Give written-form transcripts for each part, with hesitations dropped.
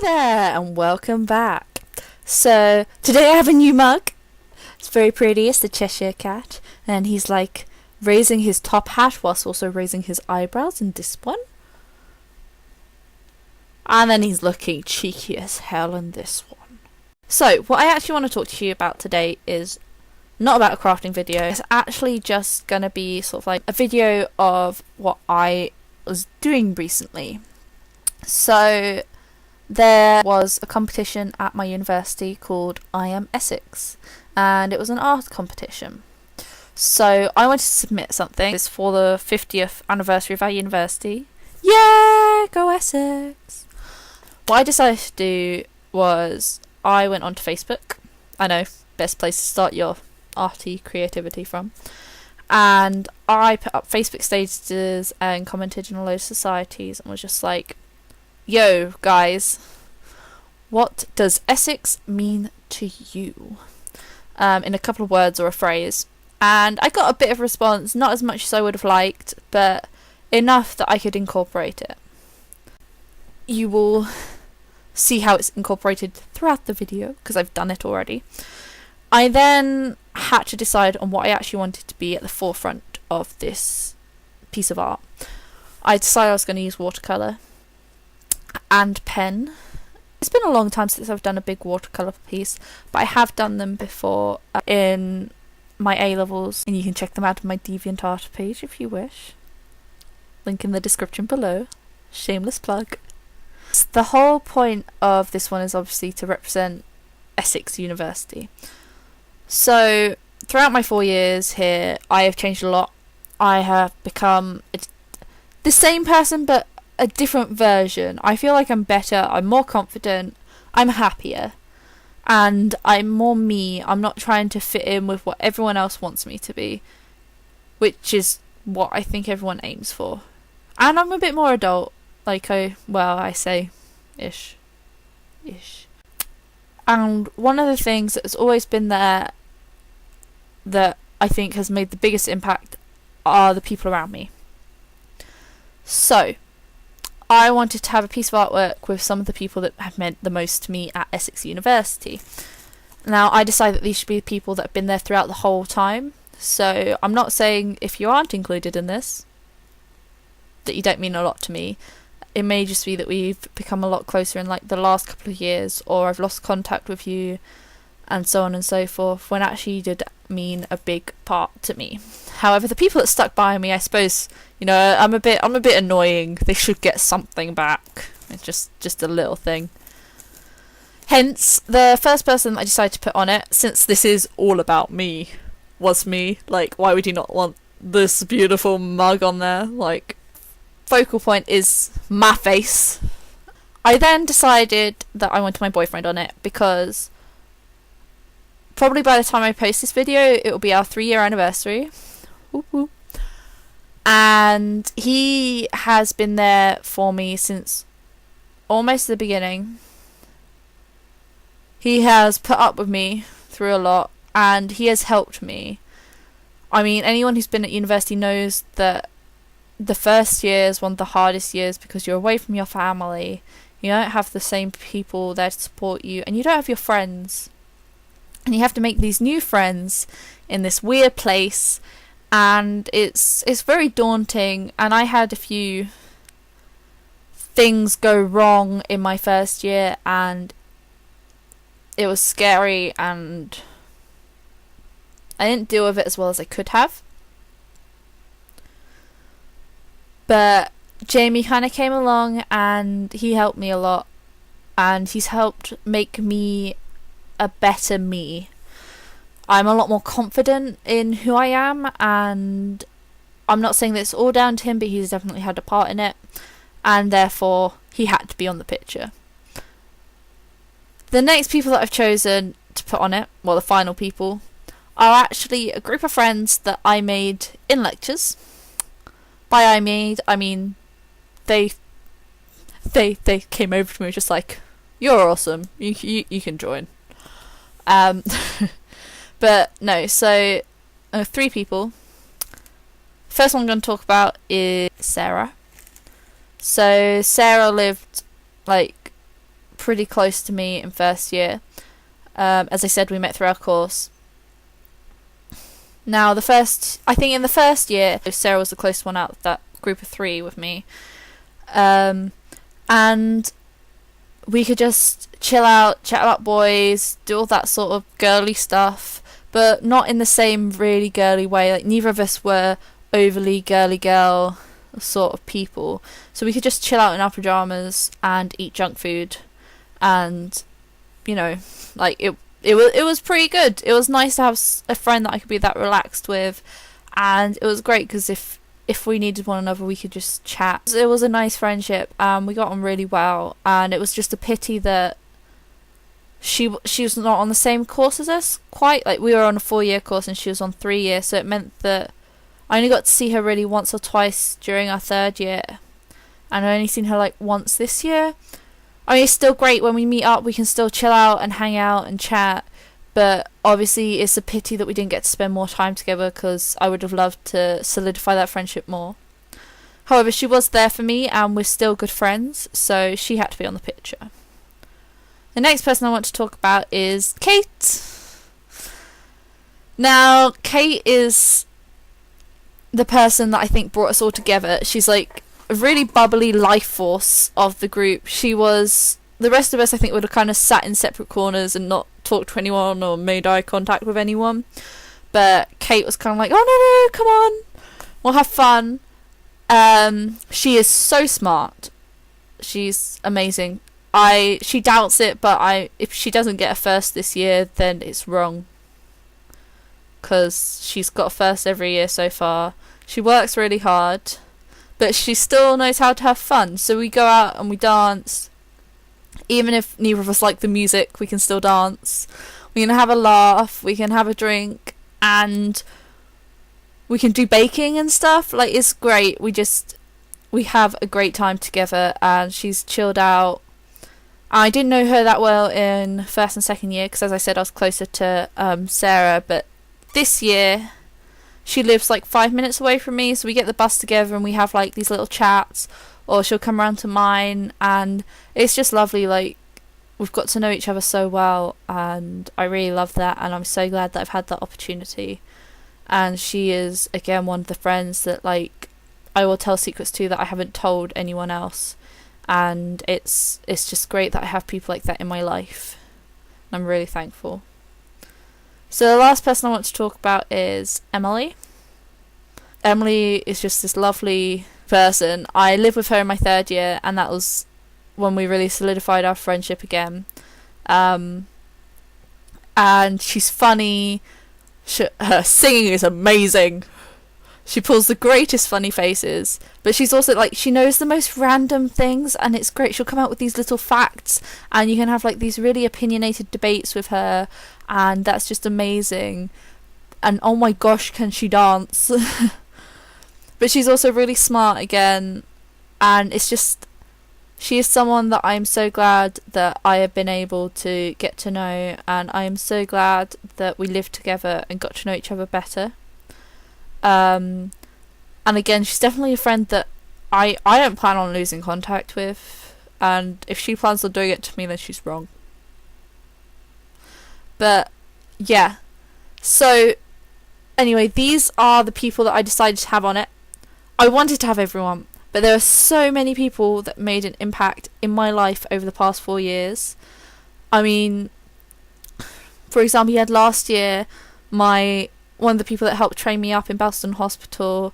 there and welcome back. So today I have a new mug. It's very pretty. It's the Cheshire Cat, and he's like raising his top hat whilst also raising his eyebrows in this one. And then he's looking cheeky as hell in this one. So what I actually want to talk to you about today is not about a crafting video. It's actually just gonna be sort of like a video of what I was doing recently. So there was a competition at my university called Am Essex, and it was an art competition. So I wanted to submit something. It's for the 50th anniversary of our university. Yeah, go Essex! What I decided to do was I went onto Facebook. I know, best place to start your arty creativity from. And I put up Facebook statuses and commented in a load of societies and was just like, yo, guys, what does Essex mean to you? In a couple of words or a phrase. And I got a bit of a response, not as much as I would have liked, but enough that I could incorporate it. You will see how it's incorporated throughout the video, because I've done it already. I then had to decide on what I actually wanted to be at the forefront of this piece of art. I decided I was going to use watercolour and pen. It's been a long time since I've done a big watercolour piece, but I have done them before in my A-levels, and you can check them out on my DeviantArt page if you wish. Link in the description below. Shameless plug. So the whole point of this one is obviously to represent Essex University. So throughout my 4 years here, I have changed a lot. I have become the same person, but a different version. I feel like I'm better, I'm more confident, I'm happier, and I'm more me. I'm not trying to fit in with what everyone else wants me to be, which is what I think everyone aims for. And I'm a bit more adult, I say ish. And one of the things that has always been there that I think has made the biggest impact are the people around me. So I wanted to have a piece of artwork with some of the people that have meant the most to me at Essex University. Now, I decided that these should be the people that have been there throughout the whole time. So I'm not saying if you aren't included in this, that you don't mean a lot to me. It may just be that we've become a lot closer in like the last couple of years, or I've lost contact with you, and so on and so forth, when actually you did mean a big part to me. However, the people that stuck by me, I suppose, I'm a bit annoying. They should get something back. It's just a little thing. Hence, the first person I decided to put on it, since this is all about me, was me. Like, why would you not want this beautiful mug on there? Like, focal point is my face. I then decided that I wanted my boyfriend on it, because probably by the time I post this video, it will be our 3-year anniversary. Woo-hoo. And he has been there for me since almost the beginning. He has put up with me through a lot, and he has helped me. I mean, anyone who's been at university knows that the first year is one of the hardest years, because you're away from your family. You don't have the same people there to support you, and you don't have your friends. And you have to make these new friends in this weird place, and it's very daunting. And I had a few things go wrong in my first year, and it was scary, and I didn't deal with it as well as I could have. But Jamie kind of came along, and he helped me a lot, and he's helped make me a better me. I'm a lot more confident in who I am, and I'm not saying that it's all down to him, but he's definitely had a part in it, and therefore he had to be on the picture. The next people that I've chosen to put on it, well, the final people, are actually a group of friends that I made in lectures. By I mean they came over to me just like, you're awesome, you can join. But no, so 3 people. First one I'm going to talk about is Sarah. So Sarah lived like pretty close to me in first year. As I said, we met through our course. Now, I think in the first year, Sarah was the closest one out of that group of 3 with me. And we could just chill out, chat about boys, do all that sort of girly stuff, but not in the same really girly way. Like, neither of us were overly girly girl sort of people. So we could just chill out in our pyjamas and eat junk food. And, you know, like, it was pretty good. It was nice to have a friend that I could be that relaxed with, and it was great because if we needed one another, we could just chat. It was a nice friendship, and we got on really well. And it was just a pity that she was not on the same course as us. Quite, like, we were on a 4-year course and she was on 3 years, so it meant that I only got to see her really once or twice during our 3rd year, and I only seen her like once this year. I mean, it's still great when we meet up, we can still chill out and hang out and chat, but obviously it's a pity that we didn't get to spend more time together, because I would have loved to solidify that friendship more. However, she was there for me and we're still good friends, so she had to be on the picture. The next person I want to talk about is Kate. Now, Kate is the person that I think brought us all together. She's like a really bubbly life force of the group. The rest of us, I think, would have kind of sat in separate corners and not talked to anyone or made eye contact with anyone. But Kate was kind of like, oh no, come on, we'll have fun. She is so smart. She's amazing. She doubts it, but if she doesn't get a first this year, then it's wrong. Because she's got a first every year so far. She works really hard, but she still knows how to have fun. So we go out and we dance. Even if neither of us like the music, we can still dance. We can have a laugh, we can have a drink, and we can do baking and stuff. Like, it's great. We have a great time together, and she's chilled out. I didn't know her that well in 1st and 2nd year, because as I said, I was closer to Sarah, but this year she lives like 5 minutes away from me, so we get the bus together and we have like these little chats, or she'll come around to mine, and it's just lovely. Like, we've got to know each other so well, and I really love that, and I'm so glad that I've had that opportunity. And she is, again, one of the friends that, like, I will tell secrets to that I haven't told anyone else, and it's just great that I have people like that in my life. I'm really thankful. So the last person I want to talk about is Emily. Emily is just this lovely person. I lived with her in my 3rd year, and that was when we really solidified our friendship again. And she's funny. Her singing is amazing. She pulls the greatest funny faces, but she's also like, she knows the most random things, and it's great. She'll come out with these little facts, and you can have like these really opinionated debates with her, and that's just amazing. And oh my gosh, can she dance? But she's also really smart again, and it's just, she is someone that I'm so glad that I have been able to get to know, and I am so glad that we lived together and got to know each other better. And again, she's definitely a friend that I don't plan on losing contact with, and if she plans on doing it to me, then she's wrong. But yeah, so anyway, these are the people that I decided to have on it. I wanted to have everyone, but there are so many people that made an impact in my life over the past 4 years. I mean, for example, you had last year one of the people that helped train me up in Boston Hospital,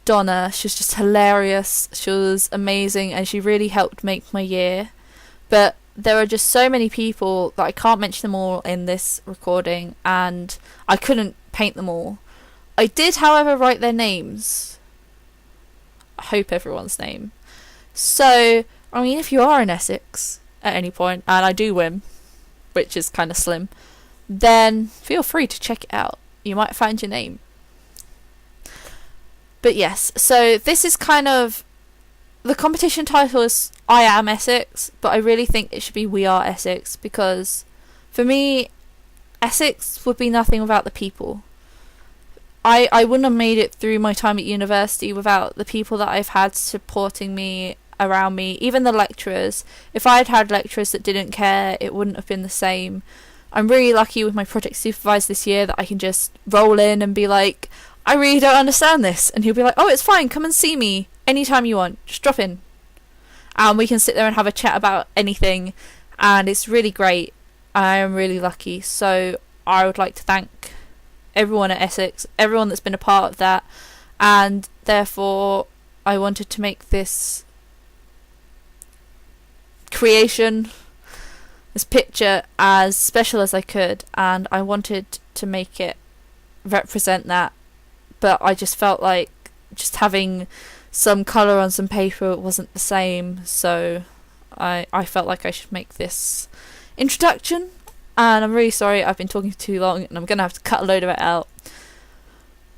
Donna. She was just hilarious. She was amazing, and she really helped make my year. But there are just so many people that I can't mention them all in this recording, and I couldn't paint them all. I did, however, write their names. I hope everyone's name. So, I mean, if you are in Essex at any point, and I do win, which is kind of slim, then feel free to check it out. You might find your name. But yes, so this is kind of, the competition title is I Am Essex, but I really think it should be We Are Essex, because for me, Essex would be nothing without the people. I wouldn't have made it through my time at university without the people that I've had supporting me around me, even the lecturers. If I had had lecturers that didn't care, it wouldn't have been the same. I'm really lucky with my project supervisor this year that I can just roll in and be like, I really don't understand this. And he'll be like, oh, it's fine, come and see me anytime you want. Just drop in. And we can sit there and have a chat about anything. And it's really great. I am really lucky. So I would like to thank everyone at Essex, everyone that's been a part of that. And therefore, I wanted to make this creation, this picture, as special as I could. And I wanted to make it represent that. But I just felt like just having some colour on some paper wasn't the same. So I felt like I should make this introduction. And I'm really sorry I've been talking too long and I'm going to have to cut a load of it out.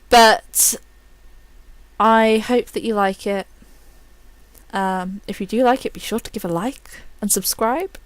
But I hope that you like it. If you do like it, be sure to give a like and subscribe.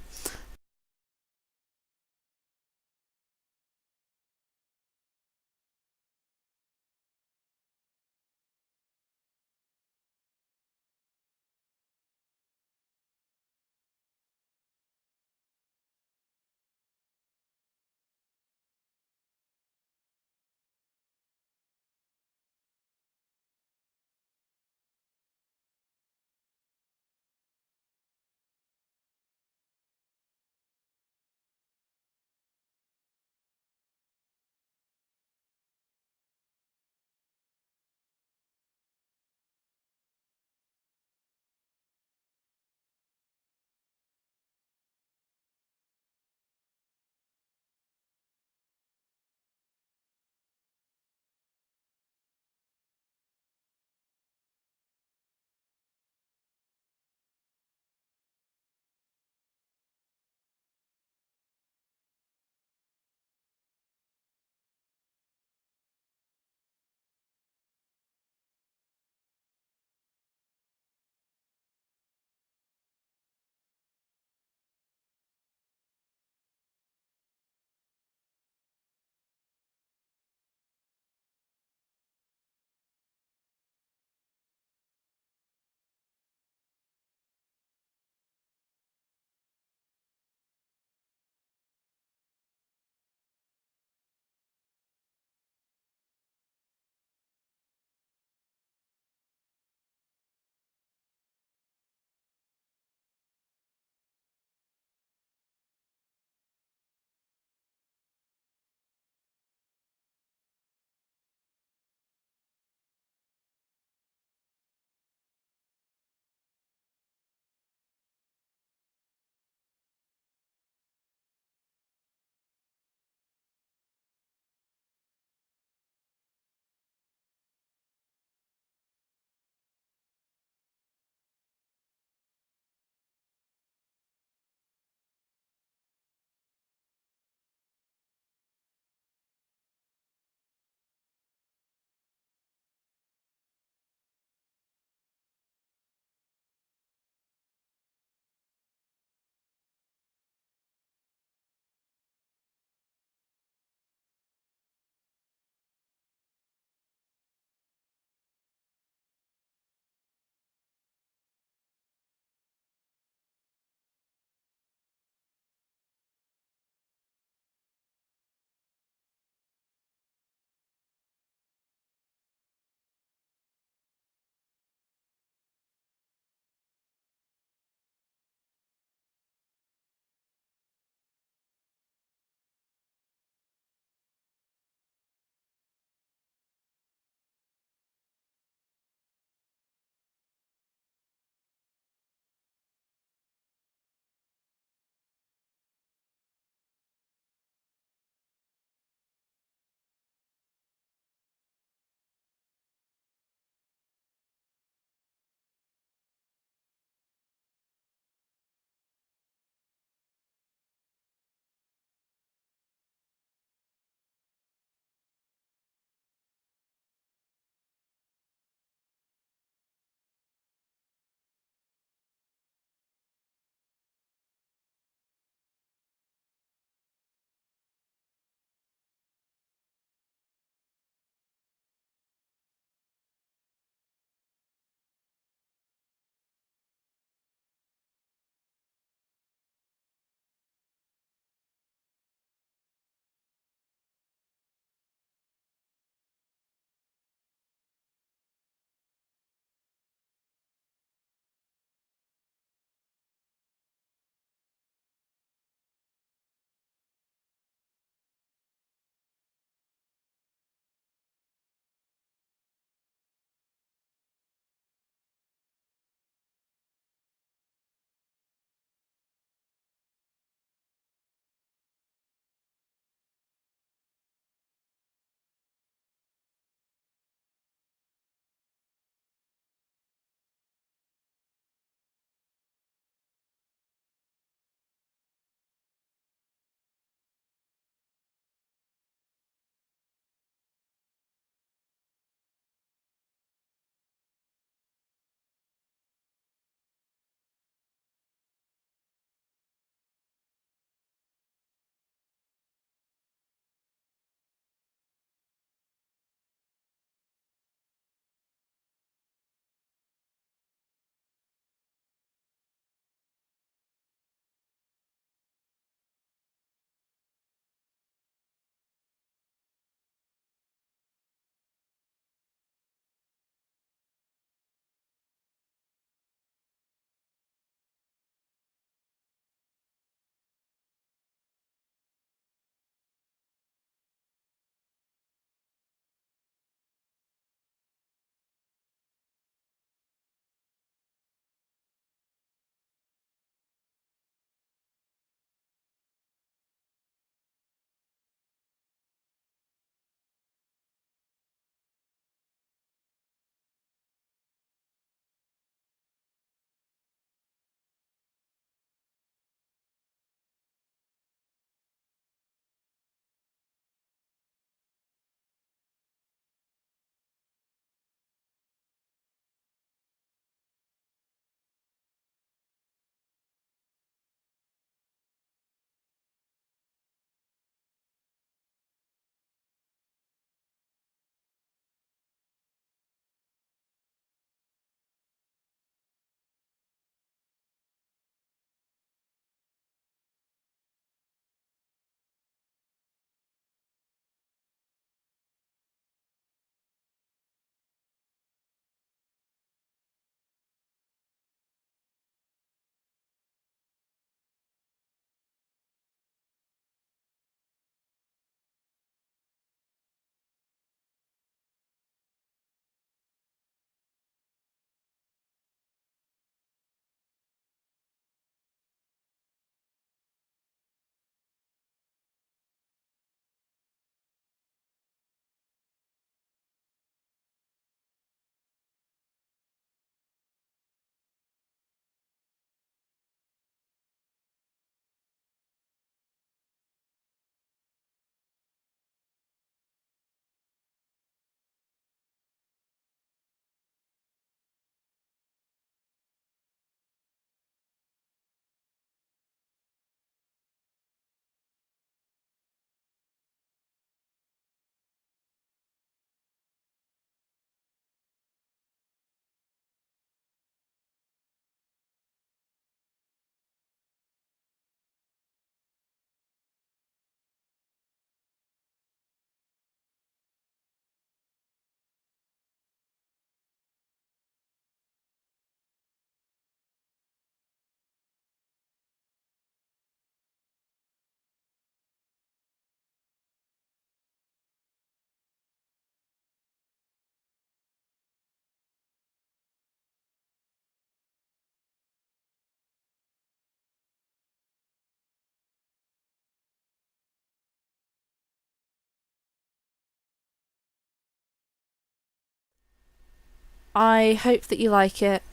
I hope that you like it.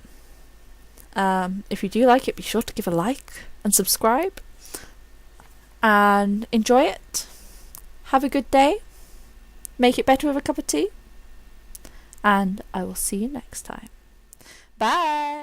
If you do like it, be sure to give a like and subscribe. And enjoy it. Have a good day. Make it better with a cup of tea. And I will see you next time. Bye!